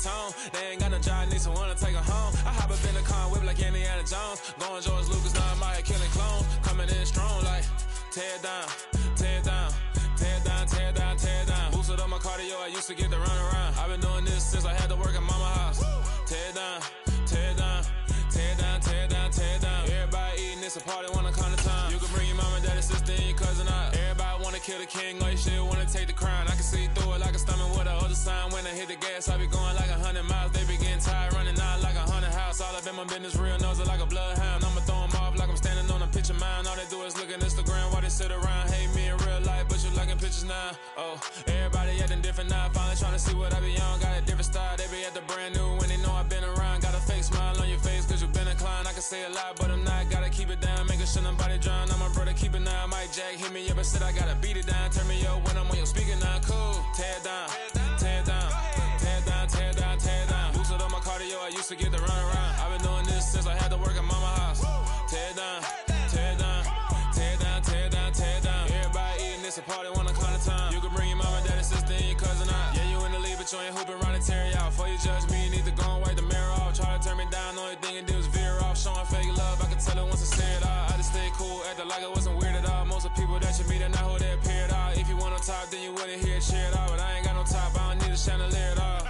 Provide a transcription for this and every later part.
tone. They ain't got no job, need someone to take her home. I hop up in the car, whip like Indiana Jones. Going George Lucas, now I'm out here killing clones. Coming in strong like, tear down, tear down, tear down, tear down, tear down. Boosted up my cardio, I used to get to run around. I've been doing this since I had to work at mama house. Tear down, tear down, tear down, tear down, tear down. Everybody eating, it's a party, wanna come to time. You can bring your mama, daddy, sister, and your cousin out. Everybody wanna kill the king, or you shit wanna take the crown. I can see through it like a stomach with a other sign. When I hit the gas, I be going like 100 miles. They be getting tired, running out like 100 house. All up in my business, real nose it like a bloodhound. I'ma throw them off like I'm standing on a picture mine. All they do is look at Instagram while they sit around. Hate me in real life, but you liking pictures now. Oh, everybody acting different now. Finally trying to see what I be on. Got a different style, they be at the brand new when they know I've been around. Got a fake smile on your face cause you been inclined. I can say a lot, but I'm not. Gotta keep it down, making sure nobody drown. I'm my brother, keep it now. Mike Jack hit me up and said I gotta beat it down. Turn me up when I'm on your speaker now. Cool, tear down, tear down, tear down, tear down, tear down. Boosted up my cardio, I used to get to run around. I've been doing this since I had to work at mama house. Tear down, tear down, tear down, tear down, tear down. Everybody eating, it's a party, wanna come to time. You can bring your mama, daddy, sister, and your cousin out. Yeah, you in the lead, but you ain't hooping around and tear you out. Before you judge me, you need to go and wipe the mirror off. Try to turn me down, only thing it did was veer off. Showing fake love, I can tell it once I say it all. I just stay cool, acting like it wasn't weird at all. Most of the people that you meet are not who they appear at all. If you want on top, then you wouldn't hear it cheer at all. But I ain't got no top, I don't need a chandelier at all.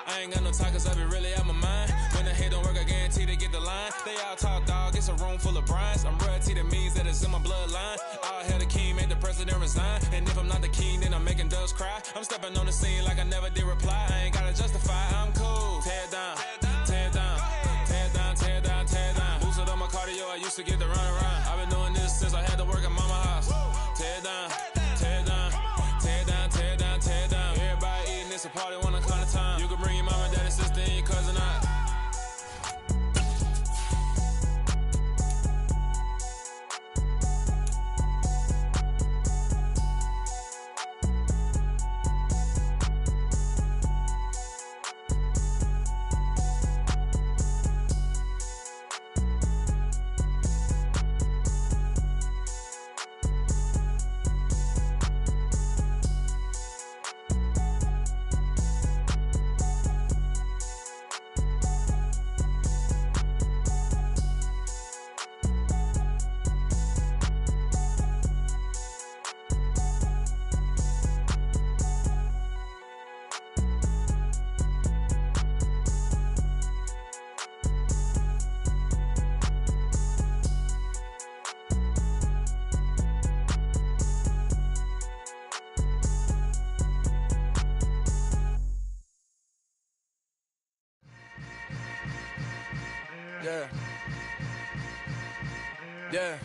I ain't got no talk cause I be really out my mind. When the head don't work, I guarantee they get the line. They all talk dog, it's a room full of Bryans. I'm royalty, that means that it's in my bloodline. All hell the king, made the president resign. And if I'm not the king, then I'm making doves cry. I'm stepping on the scene like I never did reply. I ain't gotta justify, I'm cool. Tear down, tear down, tear down, tear down, tear down. Boosted up my cardio, I used to get to run around. I've been doing this since I had to work at mama house. Tear down, tear down, tear down, tear down, tear down. Everybody eating, it's a party, wanna come to time. You can bring your mama, daddy, sister, and your cousin out. Yeah. Yeah.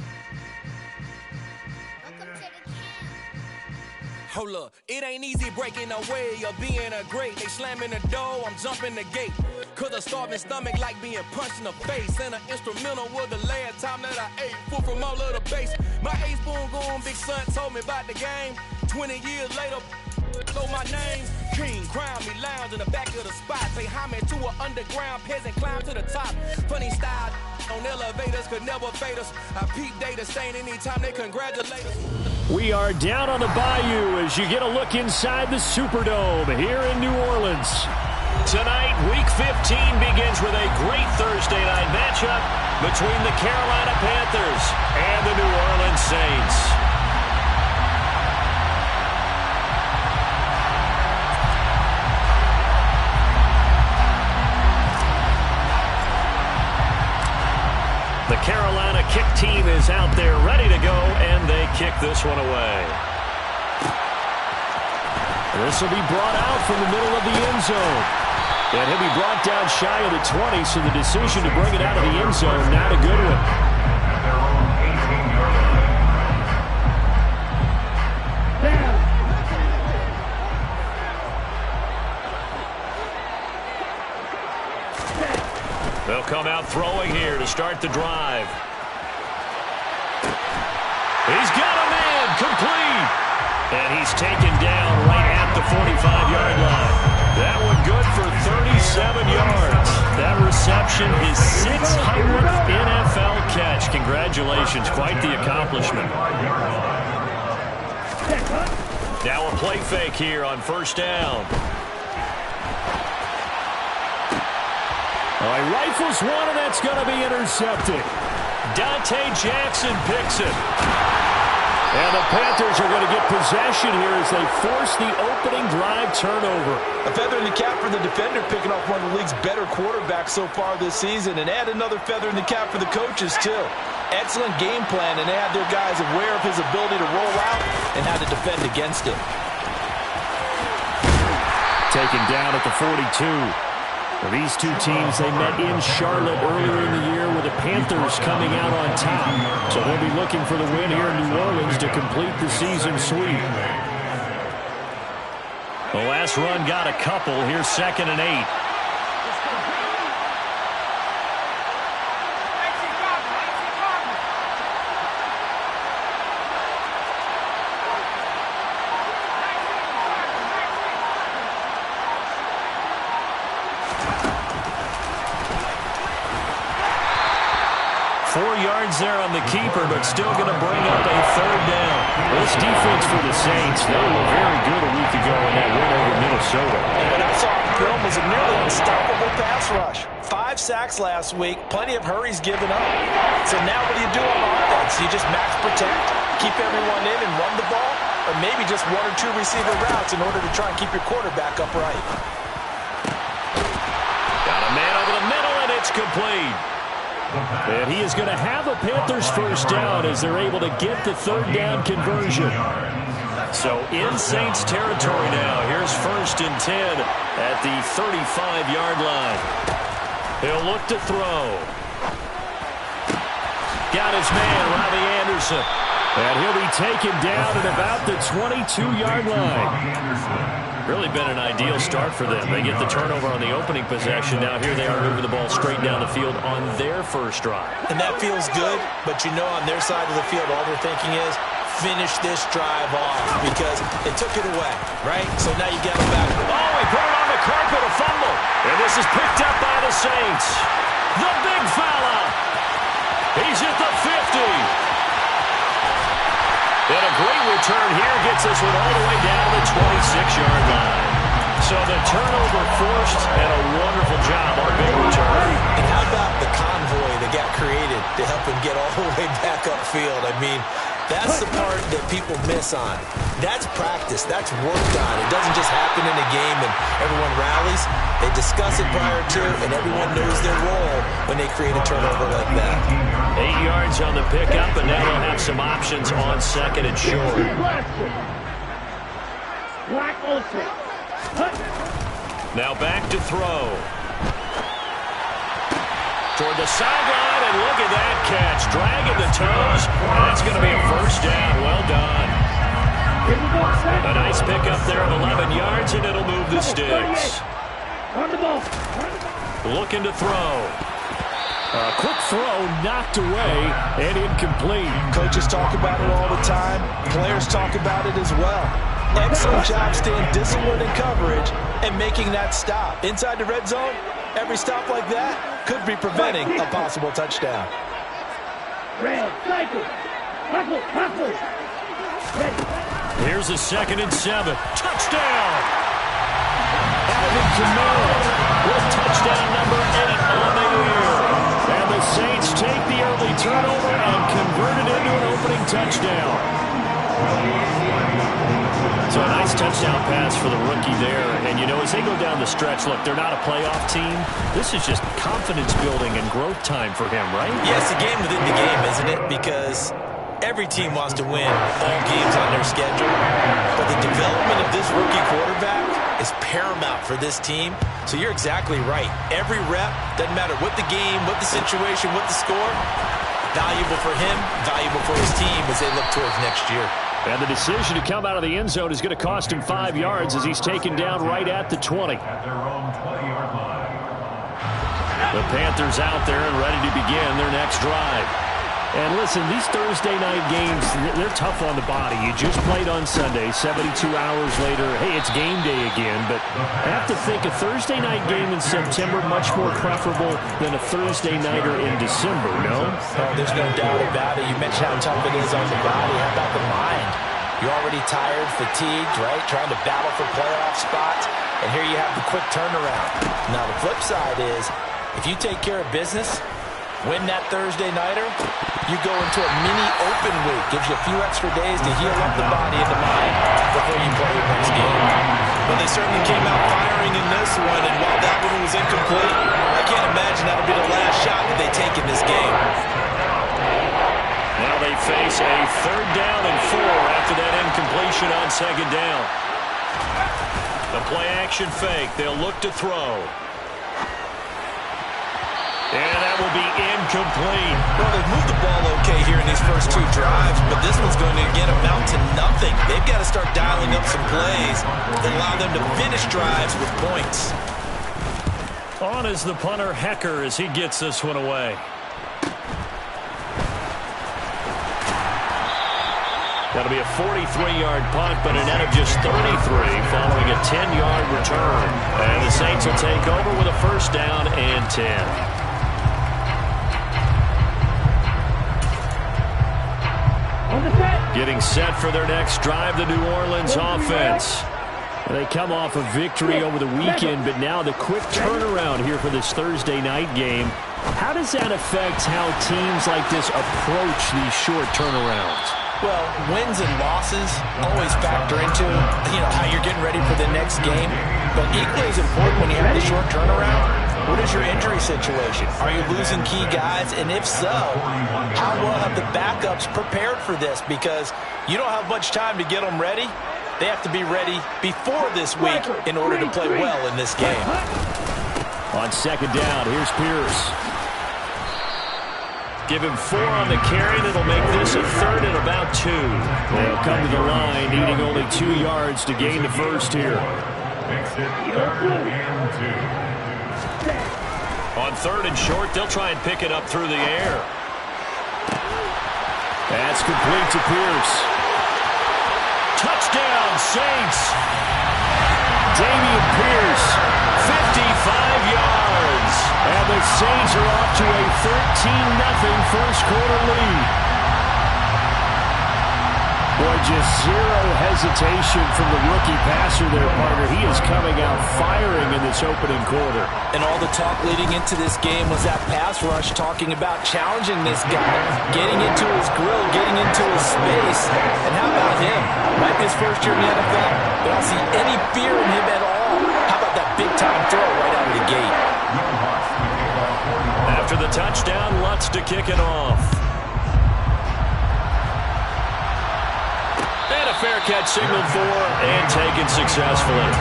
Hold up, it ain't easy breaking away or being a great. They slamming the door, I'm jumping the gate. Cause a starving stomach like being punched in the face. And an instrumental was the last time that I ate. Food from all of the base. My ace boom going, big son told me about the game. 20 years later, know my name. King, crown me, lounge in the back of the spot. Pay homage to an underground peasant, climb to the top. Funny style on elevators could never fade us. I peep data stain anytime they congratulate us. We are down on the bayou as you get a look inside the Superdome here in New Orleans. Tonight, Week 15 begins with a great Thursday night matchup between the Carolina Panthers and the New Orleans Saints. The Carolina kick team is out there ready to go, and they kick this one away. This will be brought out from the middle of the end zone. And he'll be brought down shy of the 20, so the decision to bring it out of the end zone, not a good one. They'll come out throwing here to start the drive. He's got a man, complete. And he's taken down right at the 45-yard line. That one good for 37 yards. That reception is 600th NFL catch. Congratulations, quite the accomplishment. Now a play fake here on first down. Oh, he rifles one, and that's going to be intercepted. Dante Jackson picks it. And the Panthers are going to get possession here as they force the opening drive turnover. A feather in the cap for the defender, picking off one of the league's better quarterbacks so far this season, and add another feather in the cap for the coaches, too. Excellent game plan, and they had their guys aware of his ability to roll out and how to defend against it. Taken down at the 42. Well, these two teams, they met in Charlotte earlier in the year with the Panthers coming out on top. So they'll be looking for the win here in New Orleans to complete the season sweep. The last run got a couple. Here's 2nd and 8. 4 yards there on the keeper, but still going to bring up a 3rd down. This defense for the Saints, they were very good a week ago in that win over Minnesota. And what I saw on film was a nearly unstoppable pass rush. 5 sacks last week, plenty of hurries given up. So now what do you do on offense? You just max protect, keep everyone in and run the ball, or maybe just 1 or 2 receiver routes in order to try and keep your quarterback upright. Got a man over the middle, and it's complete. And he is going to have a Panthers 1st down as they're able to get the 3rd down conversion. So in Saints territory now. Here's 1st and 10 at the 35-yard line. He'll look to throw. Got his man, Robbie Anderson. And he'll be taken down at about the 22-yard line. Really been an ideal start for them. They get the turnover on the opening possession. Now here they are moving the ball straight down the field on their 1st drive. And that feels good, but you know on their side of the field all they're thinking is finish this drive off because it took it away, right? So now you get them back. Oh, he put it on the carpet, a fumble. And this is picked up by the Saints. The big fella. He's at the 50. And a great return here gets this one all the way down to the 26-yard line. So the turnover forced and a wonderful job on a big return. And how about the convoy that got created to help him get all the way back upfield? I mean, that's the part that people miss on. That's practice. That's worked on. It doesn't just happen in a game and everyone rallies. They discuss it prior to, and everyone knows their role when they create a turnover like that. 8 yards on the pickup, and now they'll have some options on 2nd and short. Now back to throw. Toward the sideline, and look at that catch. Dragging the toes, and that's going to be a 1st down. Well done. A nice pickup there of 11 yards, and it'll move the sticks. Looking to throw. A quick throw knocked away and incomplete. Coaches talk about it all the time. Players talk about it as well. Excellent job staying disciplined in coverage and making that stop. Inside the red zone, every stop like that could be preventing a possible touchdown. Here's a 2nd and 7. Touchdown! Alvin Kamara with touchdown number 8 on the year. And the Saints take the early turnover and convert it into an opening touchdown. So a nice touchdown pass for the rookie there. And, you know, as they go down the stretch, look, they're not a playoff team. This is just confidence building and growth time for him, right? Yeah, it's a game within the game, isn't it? Because every team wants to win all games on their schedule. But the development of this rookie quarterback is paramount for this team. So you're exactly right. Every rep, doesn't matter what the game, what the situation, what the score, valuable for him, valuable for his team as they look towards next year. And the decision to come out of the end zone is going to cost him 5 yards as he's taken down right at the 20. The Panthers out there and ready to begin their next drive. And listen, these Thursday night games, they're tough on the body. You just played on Sunday, 72 hours later, hey, it's game day again. But I have to think a Thursday night game in September much more preferable than a Thursday nighter in December, no? Oh, there's no doubt about it. You mentioned how tough it is on the body. How about the mind? You're already tired, fatigued, right? Trying to battle for playoff spots. And here you have the quick turnaround. Now, the flip side is If you take care of business, win that Thursday nighter, you go into a mini open week. Gives you a few extra days to heal up the body and the mind before you play your next game. Well, they certainly came out firing in this one, and while that one was incomplete, I can't imagine that'll be the last shot that they take in this game. Now they face a 3rd down and 4 after that incompletion on 2nd down. The play-action fake. They'll look to throw. And that will be incomplete. Well, they've moved the ball okay here in these first 2 drives, but this one's going to, again, amount to nothing. They've got to start dialing up some plays that allow them to finish drives with points. On is the punter, Hecker, as he gets this one away. That'll be a 43-yard punt, but a net of just 33 following a 10-yard return. And the Saints will take over with a 1st down and 10. Getting set for their next drive, the New Orleans offense. They come off a victory over the weekend, but now the quick turnaround here for this Thursday night game. How does that affect how teams like this approach these short turnarounds? Well, wins and losses always factor into, how you're getting ready for the next game. But equally as important when you have the short turnaround, what is your injury situation? Are you losing key guys? And if so, how well have the backups prepared for this? Because you don't have much time to get them ready. They have to be ready before this week in order to play well in this game. On 2nd down, here's Pierce. Give him 4 on the carry. That'll make this a 3rd and about 2. They'll come to the line, needing only 2 yards to gain the first here. On 3rd and short, they'll try and pick it up through the air. That's complete to Pierce. Touchdown, Saints. Damian Pierce, 55 yards. And the Saints are off to a 13-0 first quarter lead. Boy, just zero hesitation from the rookie passer there, partner. He is coming out firing in this opening quarter. And all the talk leading into this game was that pass rush, talking about challenging this guy, getting into his grill, getting into his space. And how about him? Might be his first year in the NFL, but I don't see any fear in him at all. How about that big-time throw right out of the gate? After the touchdown, Lutz to kick it off. And a fair catch signaled for and taken successfully.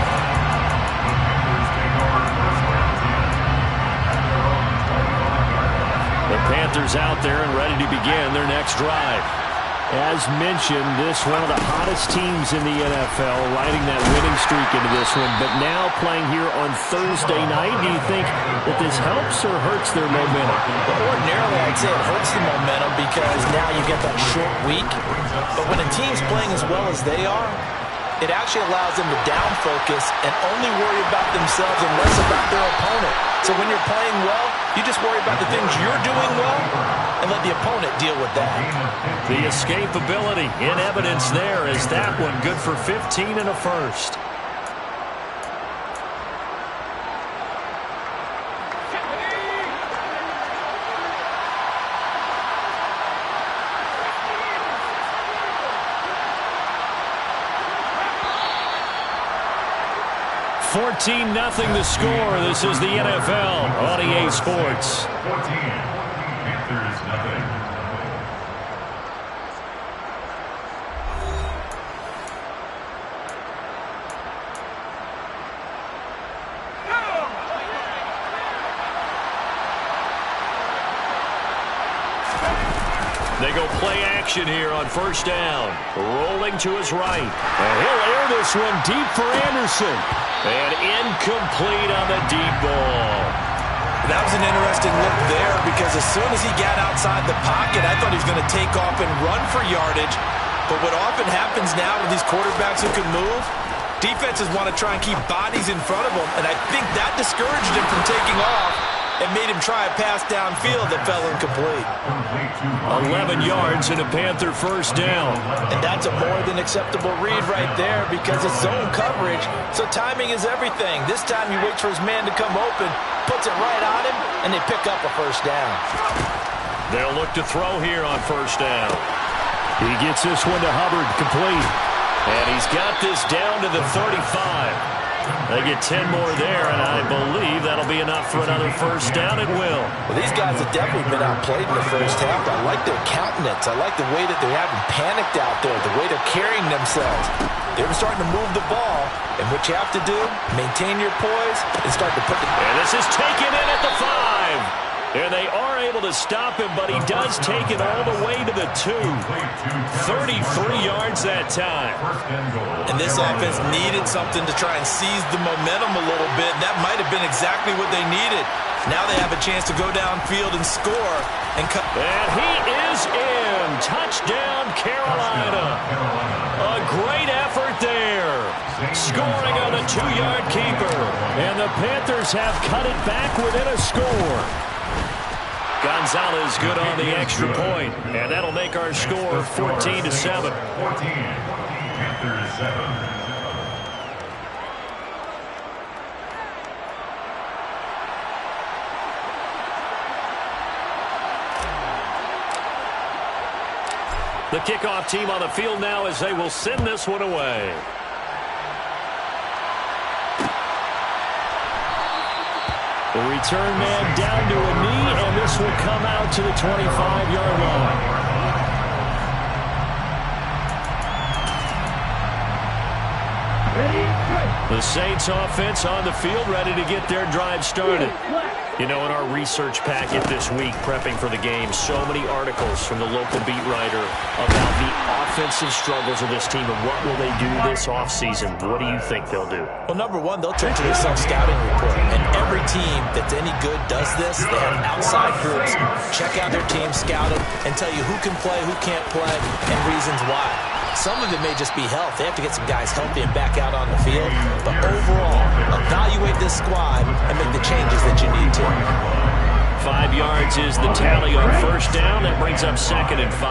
The Panthers out there and ready to begin their next drive. As mentioned, this one of the hottest teams in the NFL, riding that winning streak into this one, but now playing here on Thursday night. Do you think that this helps or hurts their momentum? Well, ordinarily, I'd say it hurts the momentum because now you get that short week. But when a team's playing as well as they are, it actually allows them to down focus and only worry about themselves and less about their opponent. So when you're playing well, you just worry about the things you're doing well and let the opponent deal with that. The escapability in evidence there is that one good for 15 and a first. $14-0 the score. This is the NFL on EA Sports. 14. Panthers nothing. They go play action here on first down. Rolling to his right. And he'll air this one deep for Anderson. And incomplete on the deep ball. That was an interesting look there because as soon as he got outside the pocket, I thought he was going to take off and run for yardage. But what often happens now with these quarterbacks who can move, defenses want to try and keep bodies in front of them, and I think that discouraged him from taking off. and made him try a pass downfield that fell incomplete. 11 yards and a Panther first down. And that's a more than acceptable read right there because it's zone coverage, so timing is everything. This time he waits for his man to come open, puts it right on him, and they pick up a first down. They'll look to throw here on first down. He gets this one to Hubbard, complete. And he's got this down to the 35. They get 10 more there, and I believe that'll be enough for another first down. It will. Well, these guys have definitely been outplayed in the first half. I like their countenance. I like the way that they haven't panicked out there, the way they're carrying themselves. They're starting to move the ball, and what you have to do, maintain your poise and start to put the... And this is taken in at the 5. And they are able to stop him, but he does take it all the way to the 2. 33 yards that time. And this offense needed something to try and seize the momentum a little bit. That might have been exactly what they needed. Now they have a chance to go downfield and score. And he is in. Touchdown, Carolina. A great effort there. Scoring on the 2-yard keeper. And the Panthers have cut it back within a score. Gonzalez good on the extra point, and that'll make our score 14-7. 14, Panthers 7. The kickoff team on the field now as they will send this one away. The return man down to a knee, and this will come out to the 25-yard line. The Saints offense on the field ready to get their drive started. You know, in our research packet this week, prepping for the game, so many articles from the local beat writer about the offensive struggles of this team and what will they do this offseason. What do you think they'll do? Well, number one, they'll turn to their self-scouting report. And every team that's any good does this. They have outside groups. Check out their team, scout them, and tell you who can play, who can't play, and reasons why. Some of it may just be health. They have to get some guys healthy and back out on the field. But overall, evaluate this squad and make the changes that you need to. 5 yards is the tally on first down. That brings up 2nd and 5.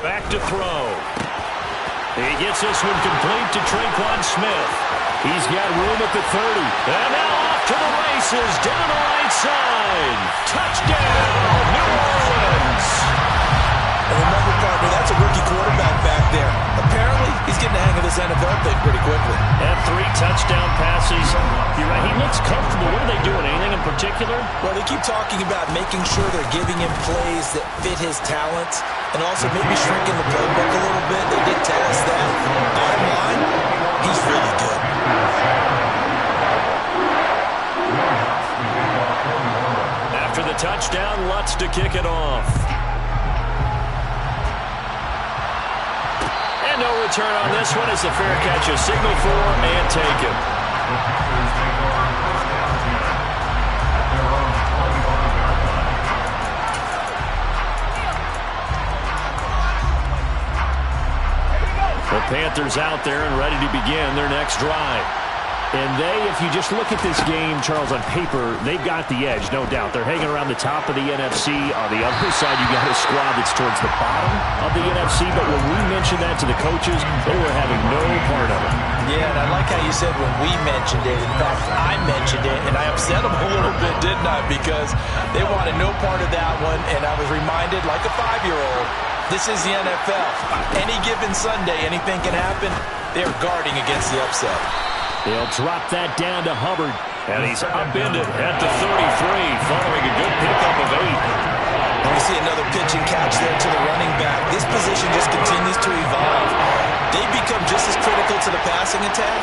Back to throw. He gets this one complete to Traquan Smith. He's got room at the 30. And now off to the races down the right side. Touchdown, New Orleans. And remember, partner, that's a rookie quarterback back there. Apparently, he's getting the hang of this NFL thing pretty quickly. And 3 touchdown passes. You're right, he looks comfortable. What are they doing? Anything in particular? Well, they keep talking about making sure they're giving him plays that fit his talents and also maybe shrinking the playbook a little bit. They did tell us that. Bottom line, he's really good. After the touchdown, Lutz to kick it off. And no return on this one as the fair catch is signaled for and taken. The Panthers out there and ready to begin their next drive. And if you just look at this game, Charles, on paper, they've got the edge, no doubt. They're hanging around the top of the NFC. On the other side, you got a squad that's towards the bottom of the NFC. But when we mentioned that to the coaches, they were having no part of it. Yeah, and I like how you said when we mentioned it. In fact, I mentioned it, and I upset them a little bit, didn't I? Because they wanted no part of that one, and I was reminded, like a 5-year-old, this is the NFL. Any given Sunday, anything can happen. They're guarding against the upset. They'll drop that down to Hubbard. And he's upended at the 33, following a good pickup of 8. And we see another pitch and catch there to the running back. This position just continues to evolve. They become just as critical to the passing attack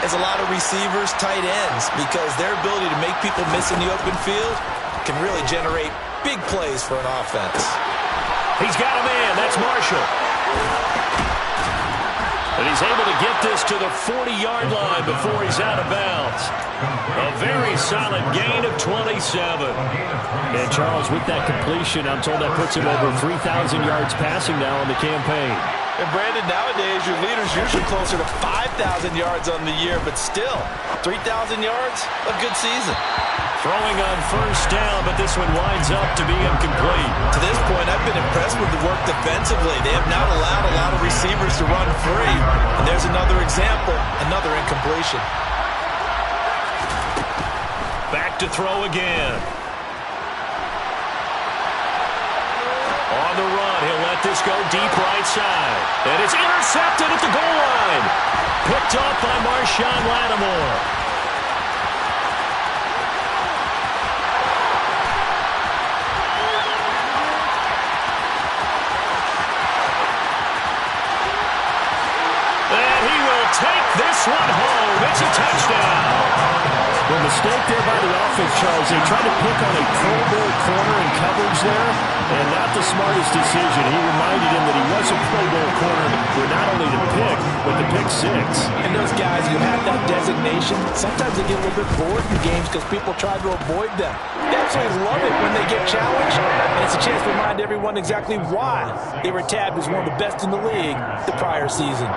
as a lot of receivers, tight ends, because their ability to make people miss in the open field can really generate big plays for an offense. He's got a man. That's Marshall. And he's able to get this to the 40-yard line before he's out of bounds. A very solid gain of 27. And, Charles, with that completion, I'm told that puts him over 3,000 yards passing now in the campaign. And Brandon, nowadays your leader's usually closer to 5,000 yards on the year, but still, 3,000 yards, a good season. Throwing on first down, but this one winds up to be incomplete. To this point, I've been impressed with the work defensively. They have not allowed a lot of receivers to run free. And there's another example, another incompletion. Back to throw again. On the run, he'll let this go deep right side. And it's intercepted at the goal line. Picked up by Marshawn Lattimore. Take this one home. It's a touchdown. The mistake there by the offense, Charles. They tried to pick on a Pro Bowl corner in coverage there, and not the smartest decision. He reminded him that he was a Pro Bowl corner for not only the pick, but the pick six. And those guys who have that designation, sometimes they get a little bit bored in games because people try to avoid them. They absolutely love it when they get challenged, and it's a chance to remind everyone exactly why they were tabbed as one of the best in the league the prior season.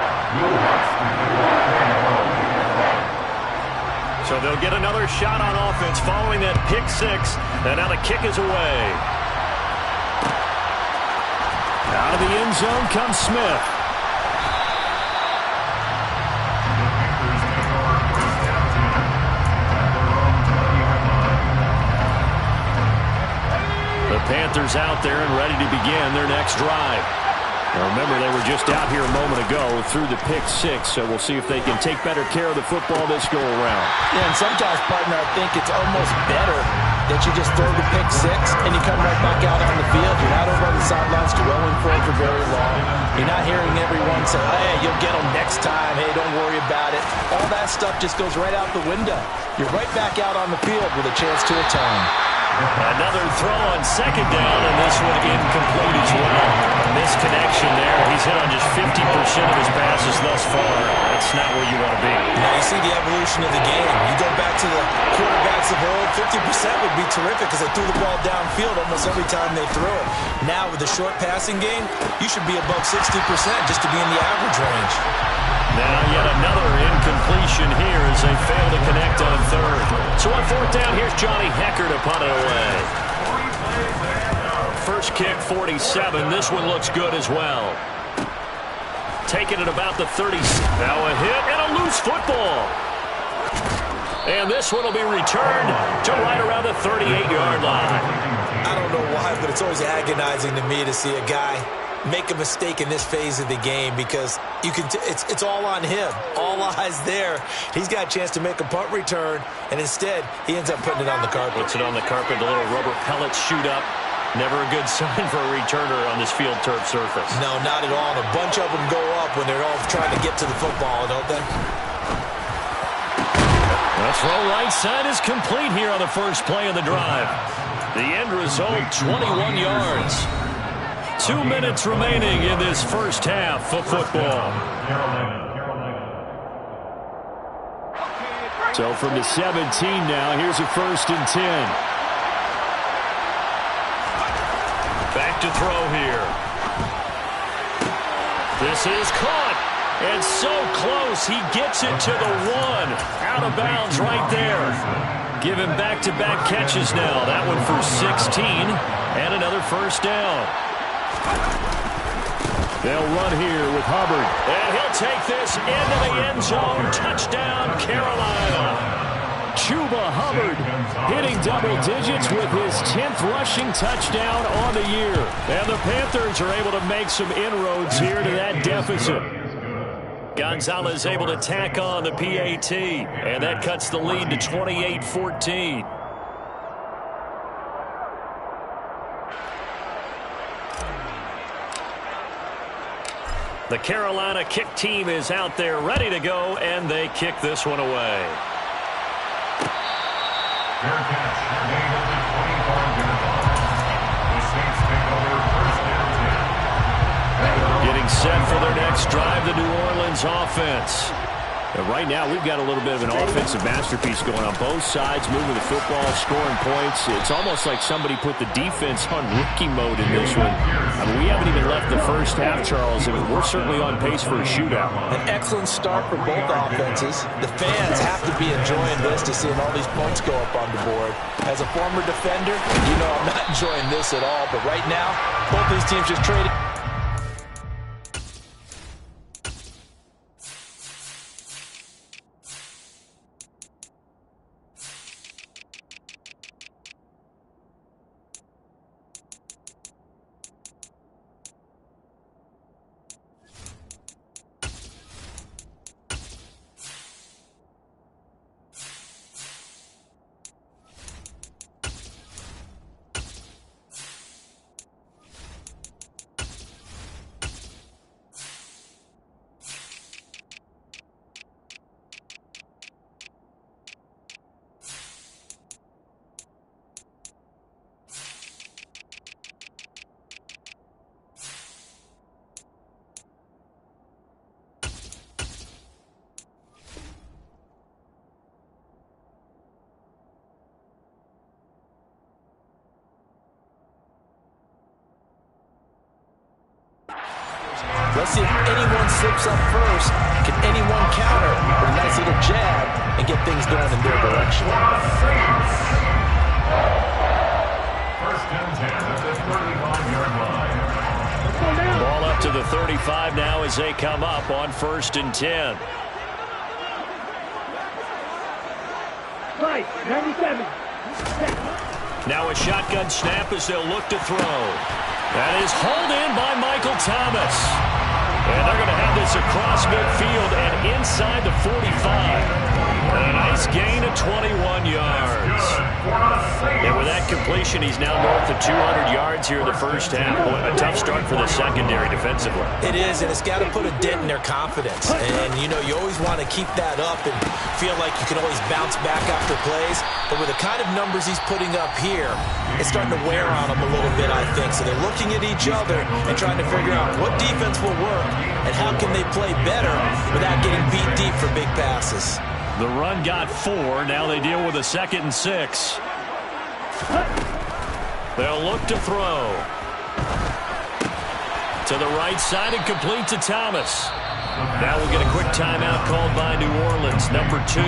So they'll get another shot on offense following that pick six, and now the kick is away. Out of the end zone comes Smith. The Panthers out there and ready to begin their next drive. Now remember, they were just out here a moment ago through the pick six, so we'll see if they can take better care of the football this go-around. Yeah, and sometimes, partner, I think it's almost better that you just throw the pick six and you come right back out on the field. You're not over on the sidelines dwelling for it for very long. You're not hearing everyone say, hey, you'll get them next time. Hey, don't worry about it. All that stuff just goes right out the window. You're right back out on the field with a chance to atone. Another throw on second down, and this one incomplete as well. Misconnection there. He's hit on just 50% of his passes thus far. That's not where you want to be. Now you see the evolution of the game. You go back to the quarterbacks of old, 50% would be terrific because they threw the ball downfield almost every time they threw it. Now with the short passing game, you should be above 60% just to be in the average range. Now yet another incompletion here as they fail to connect on third. So on fourth down, here's Johnny Hecker to punt it away. First kick, 47. This one looks good as well. Taking it about the 30. Now a hit and a loose football. And this one will be returned to right around the 38-yard line. I don't know why, but it's always agonizing to me to see a guy make a mistake in this phase of the game because you can. It's all on him. All eyes there. He's got a chance to make a punt return, and instead he ends up putting it on the carpet. Puts it on the carpet. The little rubber pellets shoot up. Never a good sign for a returner on this field turf surface. No, not at all. And a bunch of them go up when they're all trying to get to the football, don't they? The throw right side is complete here on the first play of the drive. The end result, 21 yards. 2 minutes remaining in this first half of football. So from the 17 now, here's a 1st and 10. Back to throw here. This is caught. And so close, he gets it to the 1. Out of bounds right there. Give him back-to-back catches now. That one for 16 and another first down. They'll run here with Hubbard. And he'll take this into the end zone. Touchdown, Carolina. Chuba Hubbard hitting double digits with his 10th rushing touchdown on the year. And the Panthers are able to make some inroads here to that deficit. Gonzalez able to tack on the PAT, and that cuts the lead to 28-14. The Carolina kick team is out there ready to go, and they kick this one away. Fair catch. Gain of the 25-yard line. The Saints take over first and 10. Getting set for their next drive, the New Orleans offense. Right now, we've got a little bit of an offensive masterpiece going on both sides, moving the football, scoring points. It's almost like somebody put the defense on rookie mode in this one. I mean, we haven't even left the first half, Charles, and we're certainly on pace for a shootout. An excellent start for both offenses. The fans have to be enjoying this to seeing all these points go up on the board. As a former defender, you know I'm not enjoying this at all, but right now, both these teams just traded. Let's see if anyone slips up first. Can anyone counter with a nice little jab and get things going in their direction? First and 10 at the 35-yard line. Ball up to the 35 now as they come up on 1st and 10. Right, 97. Now a shotgun snap as they'll look to throw. That is hauled in by Michael Thomas. And they're going to have this across midfield and inside the 45. And a nice gain of 21 yards. And with that completion, he's now north of 200 yards here in the first half. Boy, a tough start for the secondary defensively. It is, and it's got to put a dent in their confidence. And, you know, you always want to keep that up and feel like you can always bounce back after plays. But with the kind of numbers he's putting up here, it's starting to wear on them a little bit, I think. So they're looking at each other and trying to figure out what defense will work and how can they play better without getting beat deep for big passes. The run got 4. Now they deal with a 2nd and 6. They'll look to throw. To the right side and complete to Thomas. Now we'll get a quick timeout called by New Orleans, number 2,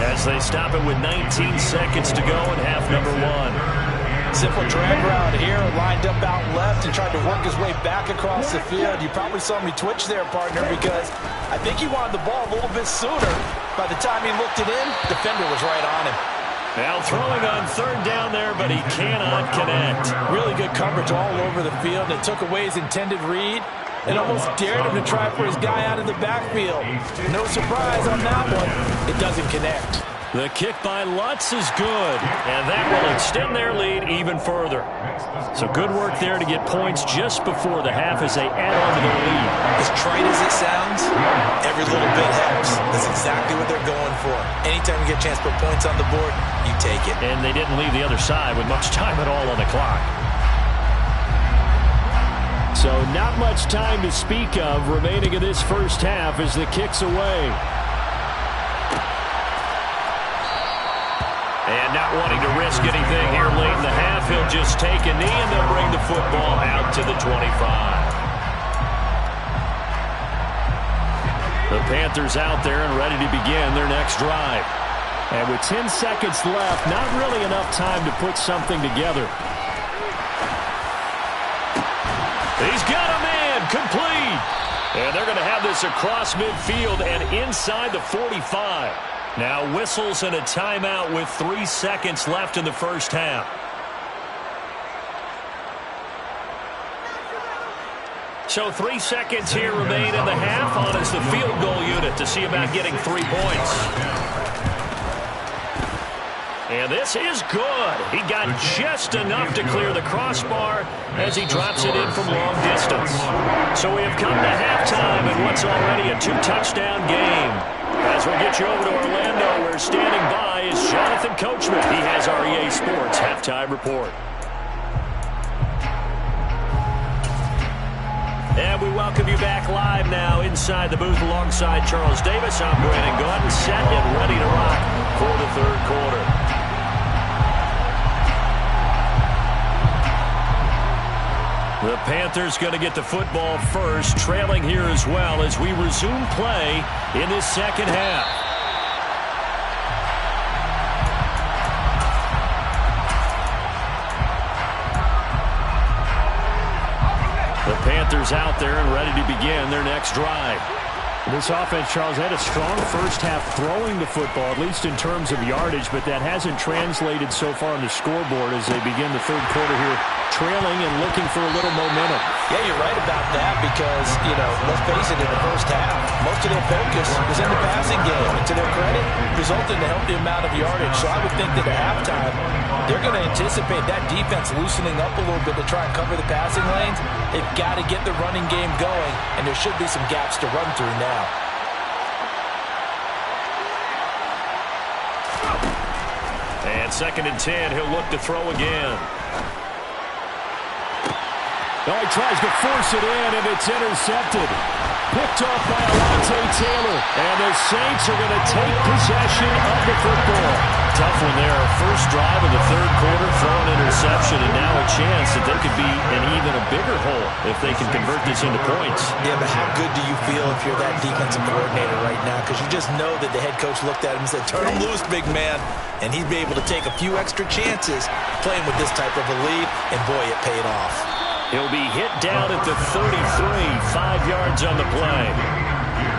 as they stop it with 19 seconds to go in half number 1. Simple drag route here, lined up out left and tried to work his way back across the field. You probably saw me twitch there, partner, because I think he wanted the ball a little bit sooner. By the time he looked it in, defender was right on him. Now throwing on 3rd down there, but he cannot connect. Really good coverage all over the field. It took away his intended read and almost dared him to try for his guy out of the backfield. No surprise on that one. It doesn't connect. The kick by Lutz is good, and that will extend their lead even further. So good work there to get points just before the half as they add on to their lead. As trite as it sounds, every little bit helps. That's exactly what they're going for. Anytime you get a chance to put points on the board, you take it. And they didn't leave the other side with much time at all on the clock. So not much time to speak of remaining in this first half as the kick's away. And not wanting to risk anything here late in the half, he'll just take a knee and they'll bring the football out to the 25. The Panthers out there and ready to begin their next drive. And with 10 seconds left, not really enough time to put something together. He's got a man, complete. And they're going to have this across midfield and inside the 45. Now whistles and a timeout with 3 seconds left in the first half. So 3 seconds here remain in the half on as the field goal unit to see about getting 3 points. And this is good. He got just enough to clear the crossbar as he drops it in from long distance. So we have come to halftime in what's already a 2-touchdown game. As we get you over to Orlando, where standing by is Jonathan Coachman. He has our EA Sports Halftime Report. And we welcome you back live now inside the booth alongside Charles Davis. I'm Brandon Gordon, set and ready to rock for the third quarter. The Panthers going to get the football first, trailing here as well as we resume play in this second half. The Panthers out there and ready to begin their next drive. This offense, Charles, had a strong first half throwing the football, at least in terms of yardage, but that hasn't translated so far on the scoreboard as they begin the third quarter here, trailing and looking for a little momentum. Yeah, you're right about that because, let's face it, in the first half, most of their focus was in the passing game. And to their credit, resulted in a healthy amount of yardage. So I would think that at halftime, they're going to anticipate that defense loosening up a little bit to try and cover the passing lanes. They've got to get the running game going, and there should be some gaps to run through now. And 2nd and 10, he'll look to throw again. Oh, he tries to force it in, and it's intercepted. Picked off by Alontae Taylor. And the Saints are going to take possession of the football. Tough one there. First drive of the third quarter, throw an interception, and now a chance that they could be in even a bigger hole if they can convert this into points. Yeah, but how good do you feel if you're that defensive coordinator right now? Because you just know that the head coach looked at him and said, turn him loose, big man. And he'd be able to take a few extra chances playing with this type of a lead, and boy, it paid off. He'll be hit down at the 33, 5 yards on the play.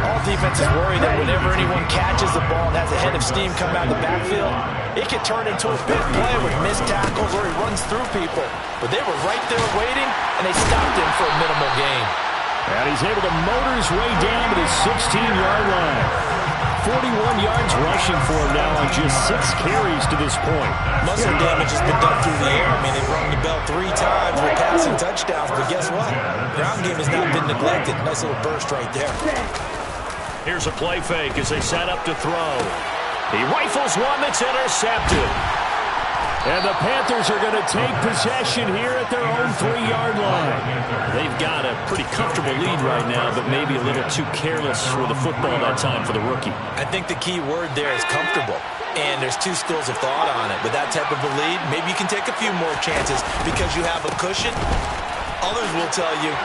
All defenses worry that whenever anyone catches the ball and has a head of steam come out of the backfield, it can turn into a big play with missed tackles or he runs through people. But they were right there waiting, and they stopped him for a minimal gain. And he's able to motor his way down to the 16-yard line. 41 yards rushing for him now on just 6 carries to this point. Muscle damage has been done through the air. I mean, they've rung the bell 3 times with passing touchdowns, but guess what? Ground game has not been neglected. Nice little burst right there. Here's a play fake as they set up to throw. He rifles one that's intercepted. And the Panthers are going to take possession here at their own 3-yard line. They've got a pretty comfortable lead right now, but maybe a little too careless with the football that time for the rookie. I think the key word there is comfortable. And there's 2 schools of thought on it. With that type of a lead, maybe you can take a few more chances because you have a cushion. Others will tell you,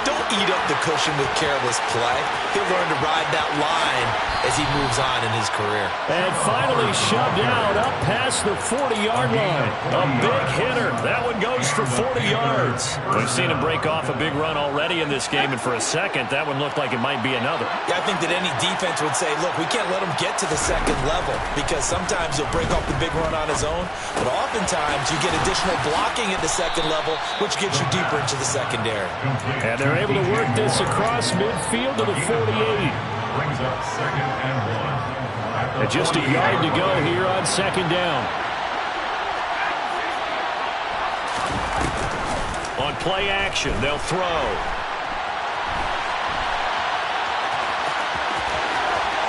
don't eat up the cushion with careless play. He'll learn to ride that line as he moves on in his career. And finally shoved out up past the 40-yard line. A big hitter. That one goes for 40 yards. We've seen him break off a big run already in this game, and for a second, that one looked like it might be another. Yeah, I think that any defense would say, look, we can't let him get to the second level because sometimes he'll break off the big run on his own, but oftentimes you get additional blocking at the second level, which gets you deeper into the secondary. And they're able to work this across midfield to the 48. Brings up 2nd and 1. And just a yard to go here on 2nd down. On play action, they'll throw.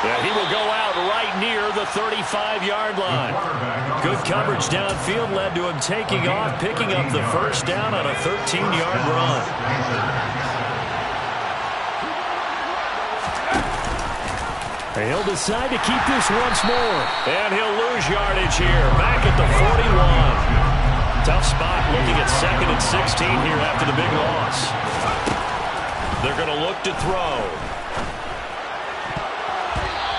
And he will go out right near the 35-yard line. Good coverage downfield led to him taking off, picking up the first down on a 13-yard run. He'll decide to keep this once more. And he'll lose yardage here, back at the 41. Tough spot looking at 2nd and 16 here after the big loss. They're going to look to throw.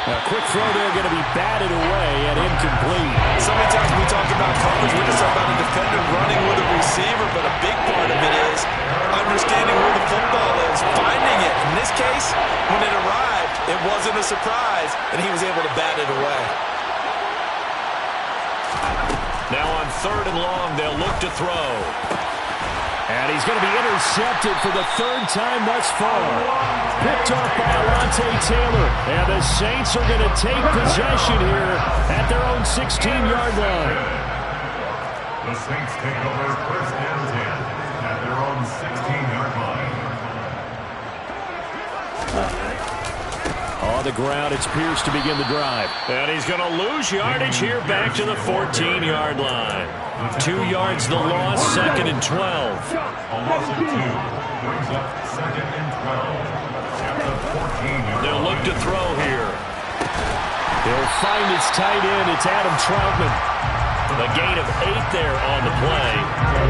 A quick throw there going to be batted away and incomplete. So many times we talk about coverage, we just talk about a defender running with a receiver, but a big part of it is understanding where the football is, finding it. In this case, when it arrived, it wasn't a surprise, and he was able to bat it away. Now on 3rd and long, they'll look to throw. And he's going to be intercepted for the 3rd time thus far. Picked off by Alontae Taylor. And the Saints are going to take possession here at their own 16-yard line. The Saints take over 1st and 10 at their own 16-yard line. On the ground, it's Pierce to begin the drive. And he's going to lose yardage here back to the 14-yard line. 2 yards the loss, 2nd and 12. A loss of 2 brings up 2nd and 12. At the 14-yard They'll look to throw here. He'll find his tight end. It's Adam Troutman. A gain of 8 there on the play.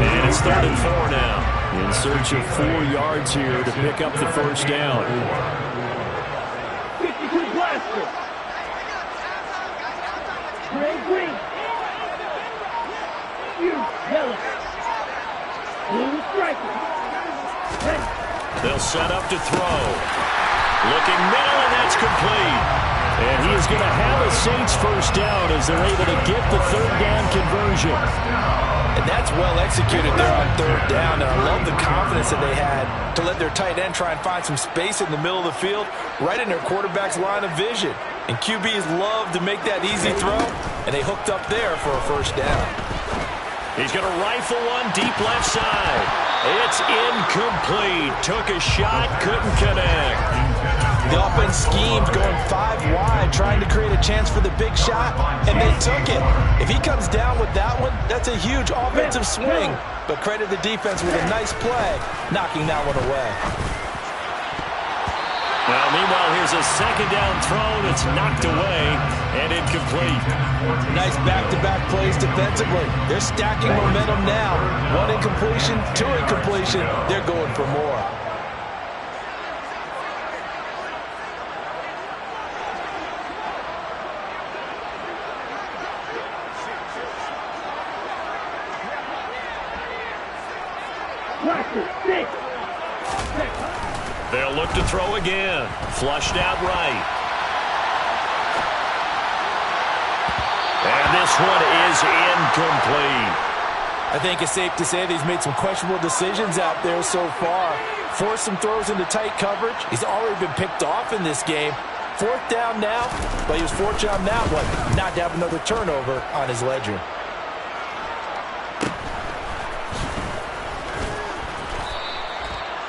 And it's 3rd and 4 now. In search of 4 yards here to pick up the first down. They'll set up to throw. Looking middle, and that's complete. And he is going to have a Saints first down as they're able to get the 3rd down conversion. And that's well executed there on 3rd down. And I love the confidence that they had to let their tight end try and find some space in the middle of the field, right in their quarterback's line of vision. And QBs love to make that easy throw, and they hooked up there for a first down. He's going to rifle one deep left side. It's incomplete. Took a shot, couldn't connect. The offense schemed going 5 wide, trying to create a chance for the big shot, and they took it. If he comes down with that one, that's a huge offensive swing. But credit the defense with a nice play, knocking that one away. Well, meanwhile, here's a 2nd down throw that's knocked away and incomplete. Nice back-to-back plays defensively. They're stacking momentum now. 1 incompletion, 2 incompletion. They're going for more. They'll look to throw again. Flushed out right. And this one is incomplete. I think it's safe to say that he's made some questionable decisions out there so far. Forced some throws into tight coverage. He's already been picked off in this game. 4th down now, but he was fortunate on that one not to have another turnover on his ledger.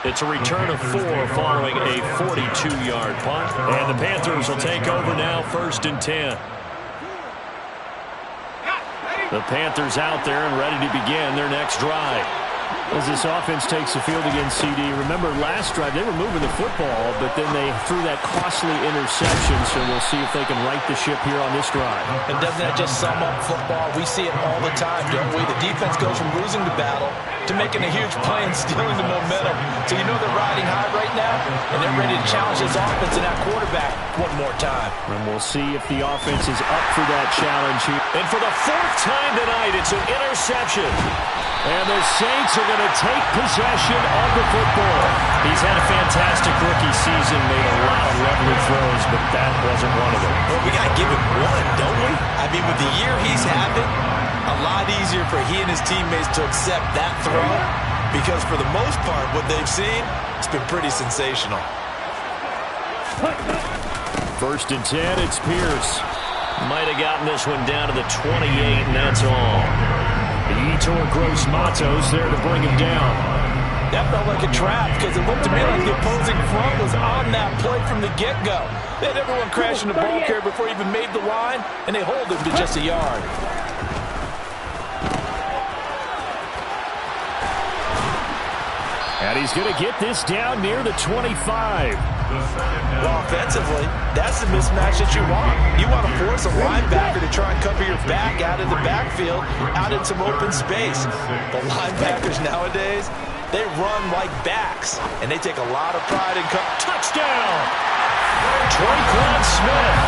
It's a return of 4 following a 42-yard punt. And the Panthers will take over now, 1st and 10. The Panthers out there and ready to begin their next drive. As this offense takes the field against CD, remember last drive they were moving the football, but then they threw that costly interception, so we'll see if they can right the ship here on this drive. And doesn't that just sum up football? We see it all the time, don't we? The defense goes from losing the battle to making a huge play and stealing the momentum. So you know they're riding high right now, and they're ready to challenge this offense and that quarterback one more time. And we'll see if the offense is up for that challenge here. And for the 4th time tonight, it's an interception. And the Saints are going to take possession of the football. He's had a fantastic rookie season, made a lot of lovely throws, but that wasn't one of them. Well, we got to give him one, don't we? I mean, with the year he's having, a lot easier for he and his teammates to accept that throw because for the most part, what they've seen, it's been pretty sensational. 1st and 10, it's Pierce. Might have gotten this one down to the 28, and that's all. Yetur Gross-Matos there to bring him down. That felt like a trap because it looked to me like the opposing front was on that play from the get-go. They had everyone crashing the ball carrier before he even made the line, and they hold him to just a yard. And he's going to get this down near the 25. Well, offensively, that's the mismatch that you want. You want to force a linebacker to try and cover your back out of the backfield, out in some open space. The linebackers nowadays, they run like backs, and they take a lot of pride in touchdown! Traquan Smith,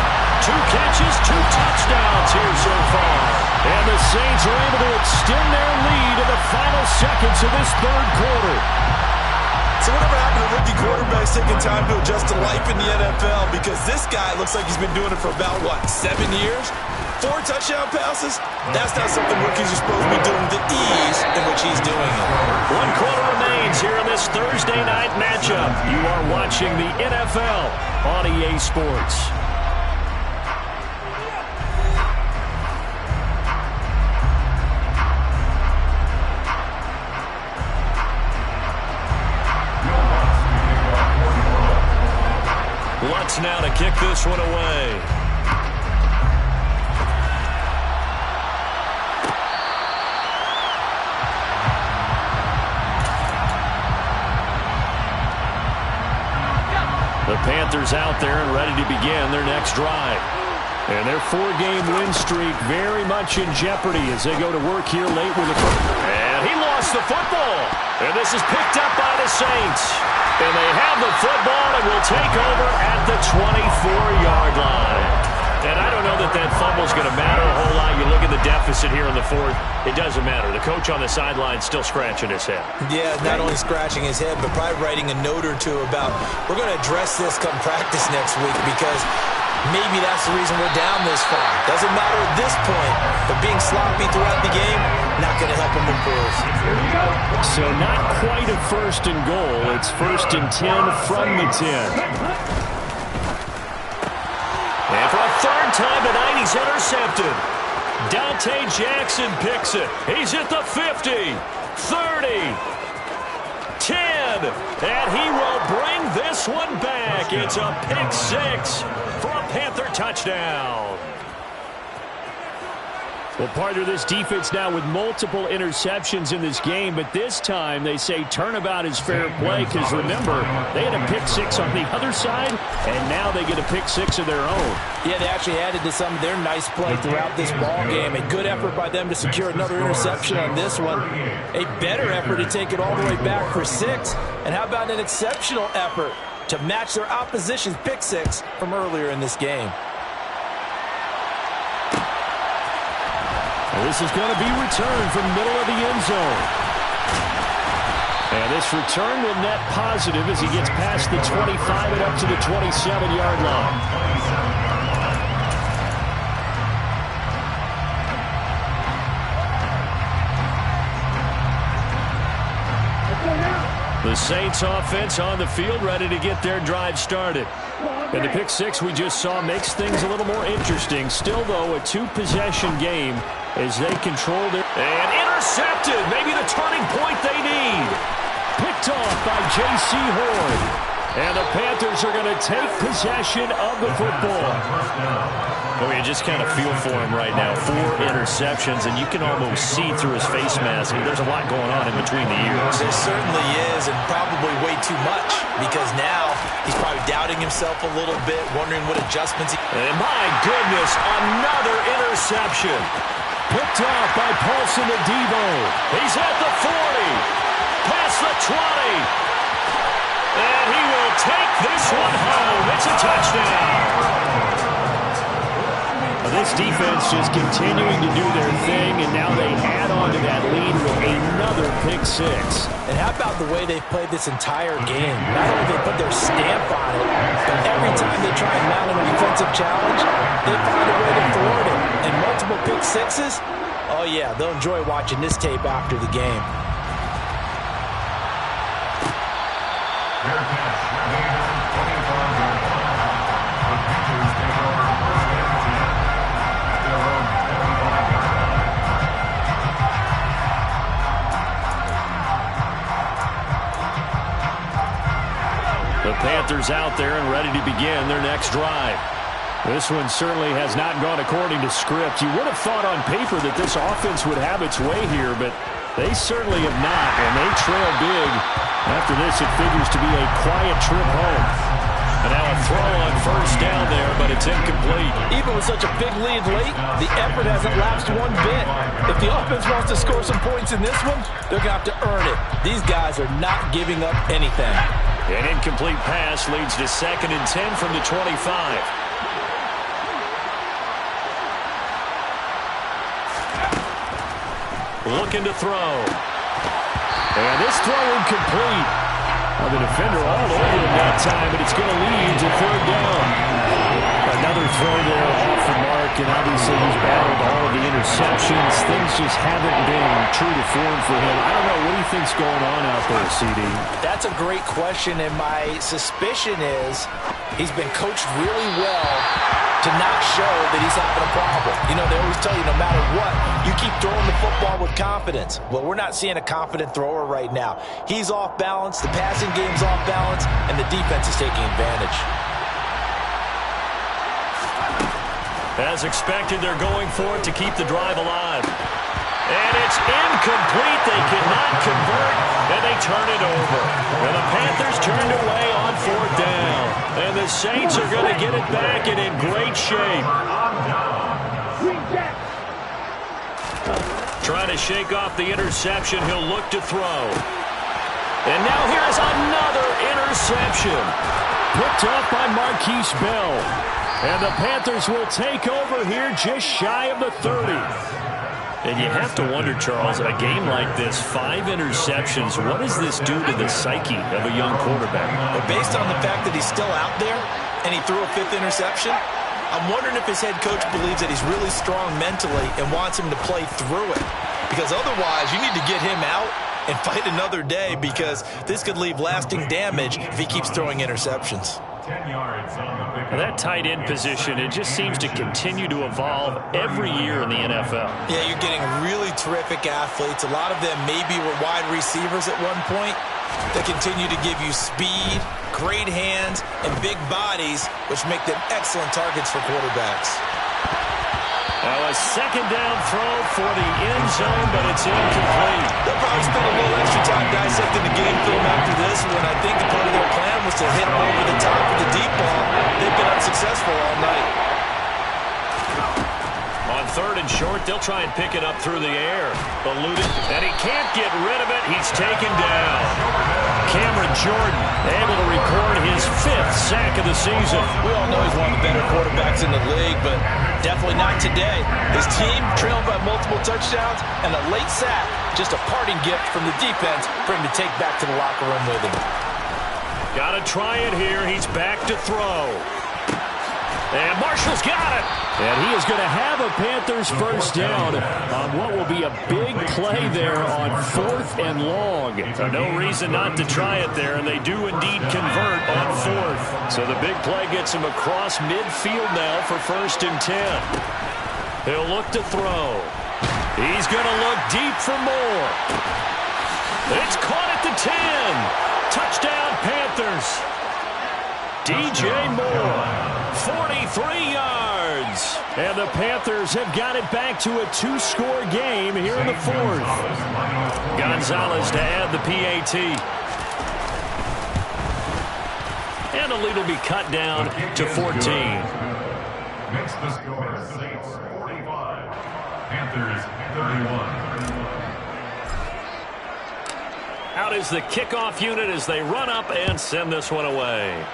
2 catches, 2 touchdowns here so far. And the Saints are able to extend their lead in the final seconds of this 3rd quarter. So whatever happened to rookie quarterbacks taking time to adjust to life in the NFL? Because this guy looks like he's been doing it for about, 7 years? 4 touchdown passes? That's not something rookies are supposed to be doing with the ease in which he's doing it. 1 quarter remains here in this Thursday night matchup. You are watching the NFL on EA Sports. Saints now to kick this one away. The Panthers out there and ready to begin their next drive. And their 4-game win streak very much in jeopardy as they go to work here late with a... And he lost the football. And this is picked up by the Saints. And they have the football and will take over at the 24-yard line. And I don't know that that fumble is going to matter a whole lot. You look at the deficit here in the fourth, it doesn't matter. The coach on the sideline still scratching his head. Yeah, not only scratching his head, but probably writing a note or two about, we're going to address this come practice next week because maybe that's the reason we're down this far. Doesn't matter at this point, but being sloppy throughout the game, not going to help him improve. So not quite a 1st and goal. It's 1st and 10 from the 10. And for a 3rd time tonight, he's intercepted. Dante Jackson picks it. He's at the 50, 30, 10, and he will bring this one back. It's a pick 6 for a Panther touchdown. Well, partner, this defense now with multiple interceptions in this game, but this time they say turnabout is fair play because, remember, they had a pick 6 on the other side, and now they get a pick 6 of their own. Yeah, they actually added to some of their nice play throughout this ball game. A good effort by them to secure another interception on this one. A better effort to take it all the way back for 6. And how about an exceptional effort to match their opposition's pick 6 from earlier in this game? This is going to be returned from middle of the end zone. And this return will net positive as he gets past the 25 and up to the 27-yard line. The Saints offense on the field ready to get their drive started. And the pick 6 we just saw makes things a little more interesting. Still, though, a 2-possession game as they control their... And intercepted. Maybe the turning point they need. Picked off by J.C. Horn. And the Panthers are going to take possession of the football. Well, you just kind of feel for him right now. 4 interceptions, and you can almost see through his face mask. I mean, there's a lot going on in between the ears. There certainly is, and probably way too much, because now he's probably doubting himself a little bit, wondering what adjustments he... And my goodness, another interception. Picked off by Paulson Adebo. He's at the 40, past the 20. And he will take this one home. It's a touchdown. This defense just continuing to do their thing, and now they add on to that lead with another pick 6. And how about the way they've played this entire game? Not only do they put their stamp on it, but every time they try and mount an offensive challenge, they find a way to thwart it. And multiple pick 6s, oh yeah, they'll enjoy watching this tape after the game. The Panthers out there and ready to begin their next drive. This one certainly has not gone according to script. You would have thought on paper that this offense would have its way here, but they certainly have not, and they trail big. After this, it figures to be a quiet trip home. And now a throw on 1st down there, but it's incomplete. Even with such a big lead late, the effort hasn't lapsed one bit. If the offense wants to score some points in this one, they're going to have to earn it. These guys are not giving up anything. An incomplete pass leads to 2nd and 10 from the 25. Looking to throw. And this throw incomplete. The defender all over him that time, but it's going to lead to 3rd down. Another throw there off the mark, and obviously he's battled all of the interceptions. Things just haven't been true to form for him. I don't know. What do you think's going on out there, CD? That's a great question, and my suspicion is he's been coached really well to not show that he's having a problem. You know, they always tell you no matter what, you keep throwing the football with confidence. Well, we're not seeing a confident thrower right now. He's off balance, the passing game's off balance, and the defense is taking advantage. As expected, they're going for it to keep the drive alive. And it's incomplete. They cannot convert, and they turn it over. And the Panthers turned away on 4th down. And the Saints are going to get it back and in great shape. Trying to shake off the interception. He'll look to throw. And now here's another interception. Picked up by Marquise Bell. And the Panthers will take over here just shy of the 30. And you have to wonder, Charles, a game like this, 5 interceptions, what does this do to the psyche of a young quarterback? Well, based on the fact that he's still out there and he threw a 5th interception, I'm wondering if his head coach believes that he's really strong mentally and wants him to play through it. Because otherwise, you need to get him out and fight another day, because this could leave lasting damage if he keeps throwing interceptions. 10 yards on the pick. That tight end position, it just seems to continue to evolve every year in the NFL. Yeah, you're getting really terrific athletes. A lot of them maybe were wide receivers at one point that continue to give you speed, great hands, and big bodies, which make them excellent targets for quarterbacks. Now a 2nd down throw for the end zone, but it's incomplete. They'll probably spend a little extra time dissecting the game film after this one. I think part of their plan was to hit him over the top of the deep ball. They've been unsuccessful all night. On 3rd and short, they'll try and pick it up through the air. Eluded, and he can't get rid of it. He's taken down. Cameron Jordan able to record his 5th sack of the season. We all know he's one of the better quarterbacks in the league, but definitely not today. His team trailed by multiple touchdowns, and a late sack, just a parting gift from the defense for him to take back to the locker room with him. Got to try it here. He's back to throw. And Marshall's got it. And he is going to have a Panthers first down on what will be a big play there on 4th and long. So no reason not to try it there, and they do indeed convert on 4th. So the big play gets him across midfield now for 1st and 10. He'll look to throw. He's going to look deep for more. It's caught at the 10. Touchdown, Panthers. DJ Moore. 43 yards. And the Panthers have got it back to a 2-score game here in the 4th. Gonzalez to add the PAT. And the lead will be cut down to 14. Makes the score Saints 45, Panthers 31. Out is the kickoff unit as they run up and send this one away.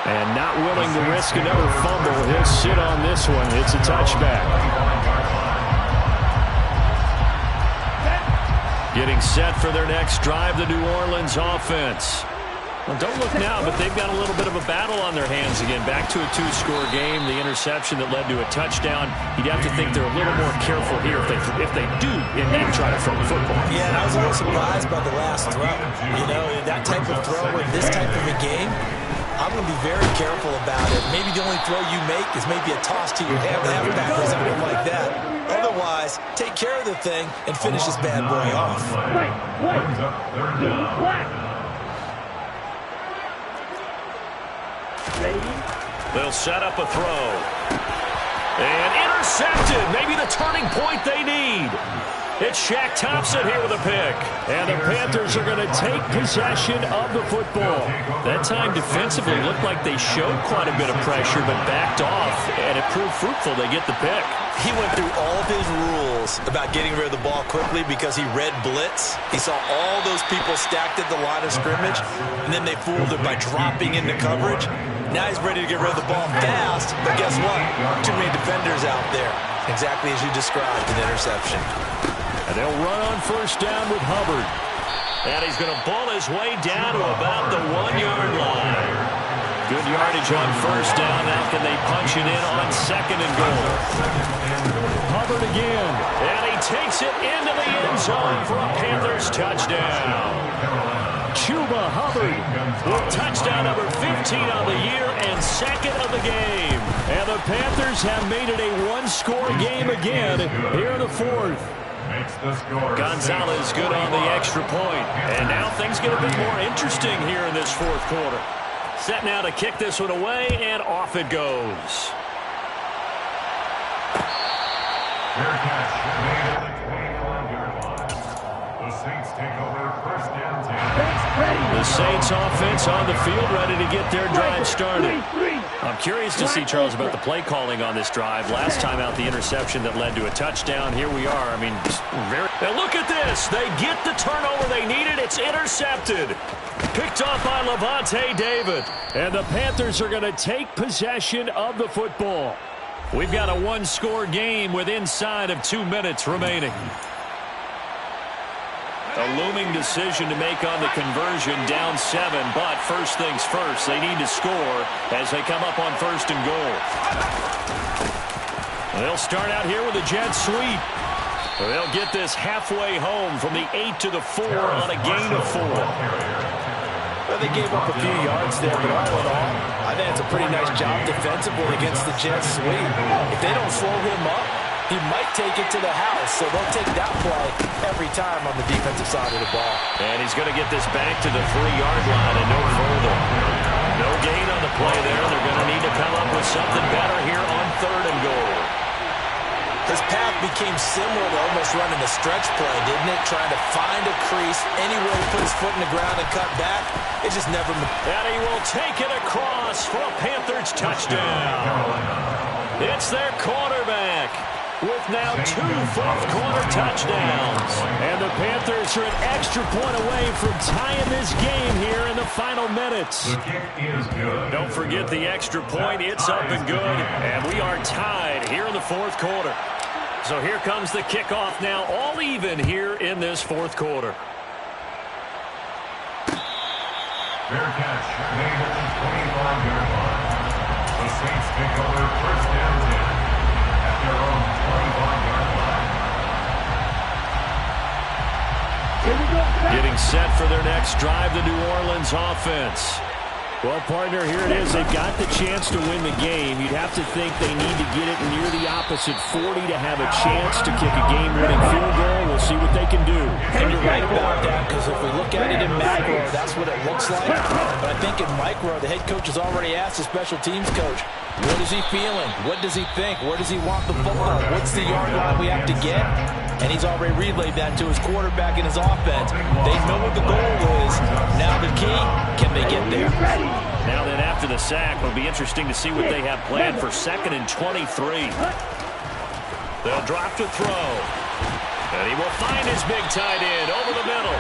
And not willing to risk another fumble. He'll sit on this one. It's a touchback. Getting set for their next drive, the New Orleans offense. Well, don't look now, but they've got a little bit of a battle on their hands again. Back to a 2-score game. The interception that led to a touchdown. You'd have to think they're a little more careful here if they do indeed try to throw the football. Yeah, and I was a little surprised by the last throw. You know, that type of throw in this type of a game, I'm going to be very careful about it. Maybe the only throw you make is maybe a toss to your halfback or something like that. Otherwise, take care of the thing and finish this bad boy off. They'll set up a throw. And intercepted. Maybe the turning point they need. It's Shaq Thompson here with a pick. And the Panthers are going to take possession of the football. That time defensively looked like they showed quite a bit of pressure but backed off. And it proved fruitful. They get the pick. He went through all of his rules about getting rid of the ball quickly because he read blitz. He saw all those people stacked at the line of scrimmage, and then they fooled him by dropping into coverage. Now he's ready to get rid of the ball fast, but guess what? Too many defenders out there. Exactly as you described, an interception. And they'll run on first down with Hubbard. And he's going to ball his way down to about the 1-yard line. Good yardage on first down. Now can they punch it in on 2nd and goal? Hubbard again. And he takes it into the end zone for a Panthers touchdown. Chuba Hubbard with touchdown number 15 on the year and 2nd of the game. And the Panthers have made it a 1-score game again here in the 4th. makes the score. Gonzalez good on the extra point. And now things get a bit more interesting here in this fourth quarter. Set now to kick this one away, and off it goes. Fair catch made at the 25-yard line. The Saints take over first and 10. The Saints offense on the field, ready to get their drive started. I'm curious to see, Charles, about the play calling on this drive. Last time out, the interception that led to a touchdown. Here we are. I mean, Now look at this. They get the turnover they needed. It's intercepted. Picked off by Levante David. And the Panthers are going to take possession of the football. We've got a one-score game with inside of 2 minutes remaining. A looming decision to make on the conversion, down 7, but first things first, they need to score as they come up on first and goal. They'll start out here with a jet sweep. They'll get this halfway home from the 8 to the 4 on a gain of 4. Well, they gave up a few yards there, but all in all, I think it's a pretty nice job defensively against the jet sweep. If they don't slow him up, he might take it to the house, so they'll take that play every time on the defensive side of the ball. And he's going to get this back to the 3-yard line and no further. No gain on the play there. They're going to need to come up with something better here on 3rd and goal. His path became similar to almost running a stretch play, didn't it? Trying to find a crease, anywhere to put his foot in the ground and cut back. It just never... And he will take it across for a Panthers touchdown. It's their quarterback with now 2 fourth-quarter touchdowns. And the Panthers are an extra point away from tying this game here in the final minutes. The kick is good. Don't forget the extra point. It's up and good. And we are tied here in the fourth quarter. So here comes the kickoff now, all even here in this fourth quarter. Fair catch made at the 25-yard line. The Saints take over first and 10 at their own 25-yard line. Getting set for their next drive, the New Orleans offense. Well, partner, here it is. They've got the chance to win the game. You'd have to think they need to get it near the opposite 40 to have a chance to kick a game-winning field goal. We'll see what they can do. And you're right about that, because if we look at it in macro, that's what it looks like. But I think in micro, the head coach has already asked the special teams coach, what is he feeling? What does he think? Where does he want the football? What's the yard line we have to get? And he's already relayed that to his quarterback and his offense. They know what the goal is. Now the key, can they get there? Now then, after the sack, it'll be interesting to see what they have planned for 2nd and 23. They'll drop to throw. And he will find his big tight end over the middle.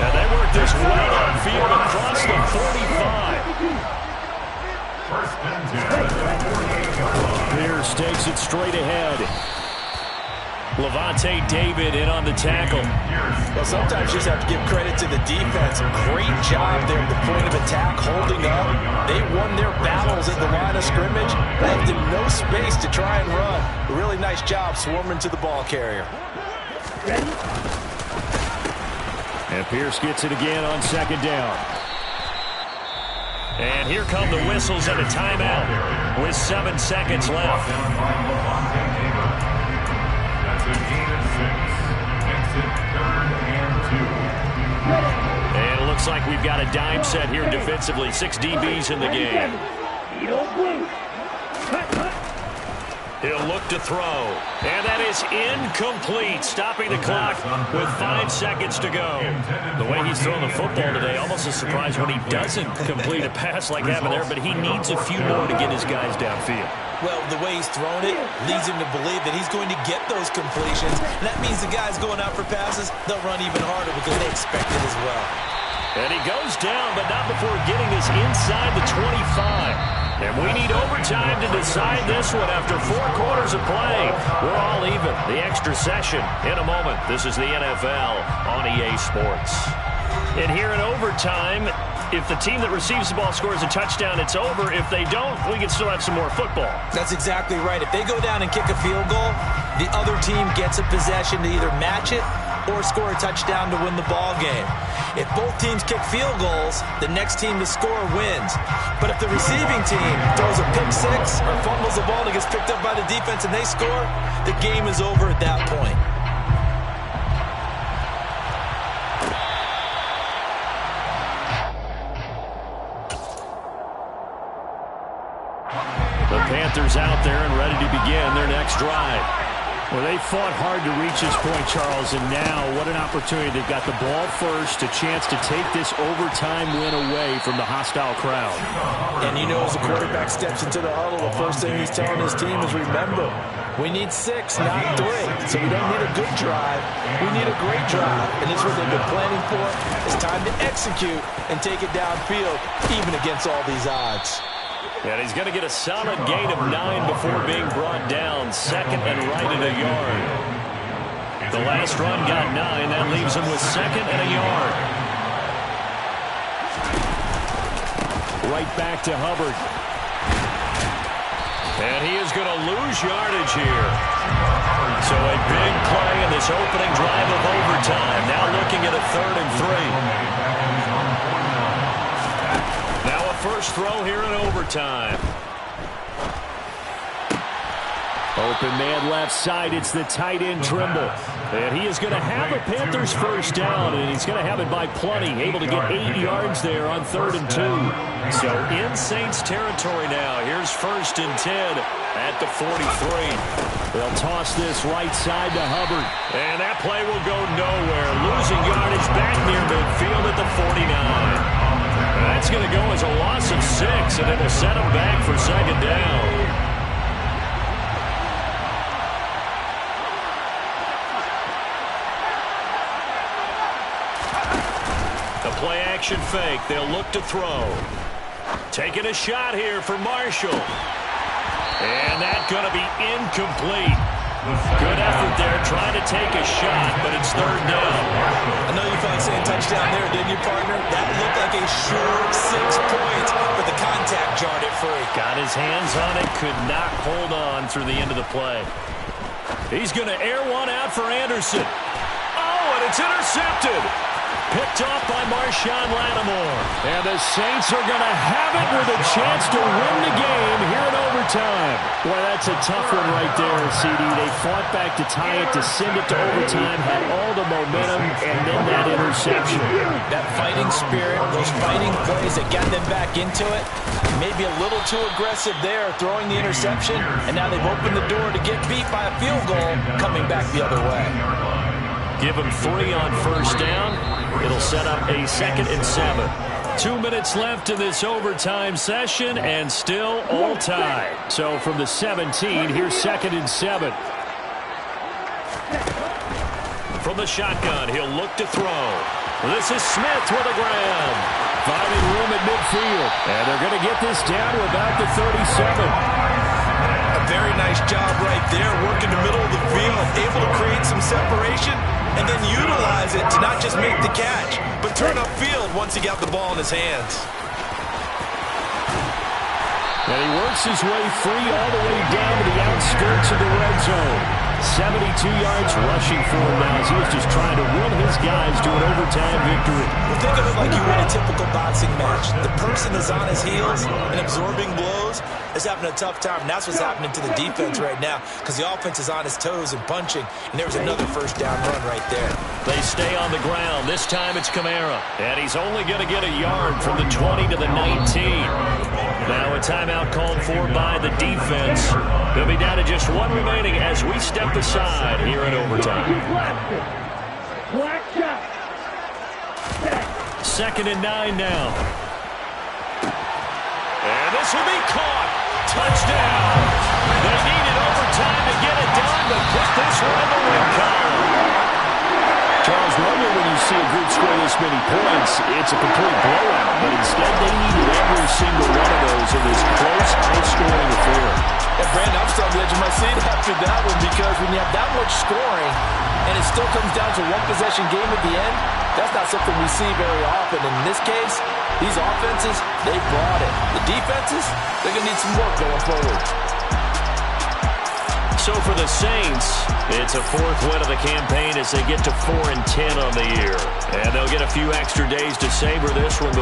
And they work this right on field across the 45. First and 10. Pierce takes it straight ahead. Levante David in on the tackle. Well, sometimes you just have to give credit to the defense. Great job there at the point of attack, holding up. They won their battles at the line of scrimmage, left him no space to try and run. A really nice job swarming to the ball carrier. And Pierce gets it again on 2nd down. And here come the whistles and a timeout with 7 seconds left. That's a gain of 6. Makes it 3rd and 2. And it looks like we've got a dime set here defensively. 6 DBs in the game. He'll look to throw. And that is incomplete, stopping the clock with 5 seconds to go. The way he's throwing the football today, almost a surprise when he doesn't complete a pass like that there, but he needs a few more to get his guys downfield. Well, the way he's thrown it leads him to believe that he's going to get those completions. And that means the guys going out for passes, they'll run even harder because they expect it as well. And he goes down, but not before getting this inside the 25. And we need overtime to decide this one after 4 quarters of play. We're all even. The extra session in a moment. This is the NFL on EA Sports. And here in overtime, if the team that receives the ball scores a touchdown, it's over. If they don't, we can still have some more football. That's exactly right. If they go down and kick a field goal, the other team gets a possession to either match it or score a touchdown to win the ball game. If both teams kick field goals, the next team to score wins. But if the receiving team throws a pick 6 or fumbles the ball and gets picked up by the defense and they score, the game is over at that point. Panthers out there and ready to begin their next drive. Well, they fought hard to reach this point, Charles, and now what an opportunity. They've got the ball first, a chance to take this overtime win away from the hostile crowd. And you know, as the quarterback steps into the huddle, the first thing he's telling his team is, remember, we need 6, not 3. So we don't need a good drive. We need a great drive. And this is what they've been planning for. It's time to execute and take it downfield, even against all these odds. And he's going to get a solid gain of 9 before being brought down. Second and right at a yard. The last run got 9. That leaves him with second and a yard. Right back to Hubbard. And he is going to lose yardage here. So a big play in this opening drive of overtime. Now looking at a 3rd and 3. First throw here in overtime. Open man left side. It's the tight end Trimble. And he is going to have a Panthers first down, and he's going to have it by plenty. Able to get 8 yards there on 3rd and 2. So in Saints territory now. Here's 1st and 10 at the 43. They'll toss this right side to Hubbard. And that play will go nowhere. Losing yardage back near midfield at the 49. That's going to go as a loss of 6, and it'll set him back for 2nd down. The play-action fake. They'll look to throw. Taking a shot here for Marshall. And that's going to be incomplete. Good effort there, trying to take a shot, but it's 3rd down. I know you felt like saying touchdown there, didn't you, partner? That looked like a short 6 points, but the contact jarred it free. Got his hands on it, could not hold on through the end of the play. He's going to air one out for Anderson. Oh, and it's intercepted. Picked off by Marshawn Lattimore. And the Saints are going to have it with a chance to win the game here in overtime. Boy, that's a tough one right there, CD. They fought back to tie it, to send it to overtime, had all the momentum, and then that interception. That fighting spirit, those fighting plays that got them back into it, maybe a little too aggressive there, throwing the interception, and now they've opened the door to get beat by a field goal, coming back the other way. Give him 3 on 1st down. It'll set up a 2nd and 7. 2 minutes left in this overtime session, and still all tied. So from the 17, here's 2nd and 7. From the shotgun, he'll look to throw. This is Smith with a grab. Finding room at midfield. And they're going to get this down to about the 37. A very nice job right there, working the middle of the field, able to create some separation, and then utilize it to not just make the catch, but turn upfield once he got the ball in his hands. And he works his way free all the way down to the outskirts of the red zone. 72 yards rushing for him now as he was just trying to will his guys to an overtime victory. Well, think of it like you win a typical boxing match. The person is on his heels and absorbing blows is having a tough time. And that's what's happening to the defense right now because the offense is on his toes and punching. And there was another first down run right there. They stay on the ground. This time it's Kamara. And he's only going to get a yard from the 20 to the 19. Now a timeout called for by the defense. They'll be down to just 1 remaining as we step aside here in overtime. 2nd and 9 now. And this will be caught. Touchdown. They needed overtime to get it done, but put this one in the win column. Charles, normally when you see a group score this many points, it's a complete blowout. But instead, they needed every single one of those in this close, high-scoring affair. And Brandon, I'm still on the edge of my seat after that one because when you have that much scoring and it still comes down to 1-possession game at the end, that's not something we see very often. In this case, these offenses, they brought it. The defenses, they're going to need some work going forward. So for the Saints, it's a 4th win of the campaign as they get to 4-10 on the year. And they'll get a few extra days to savor this one before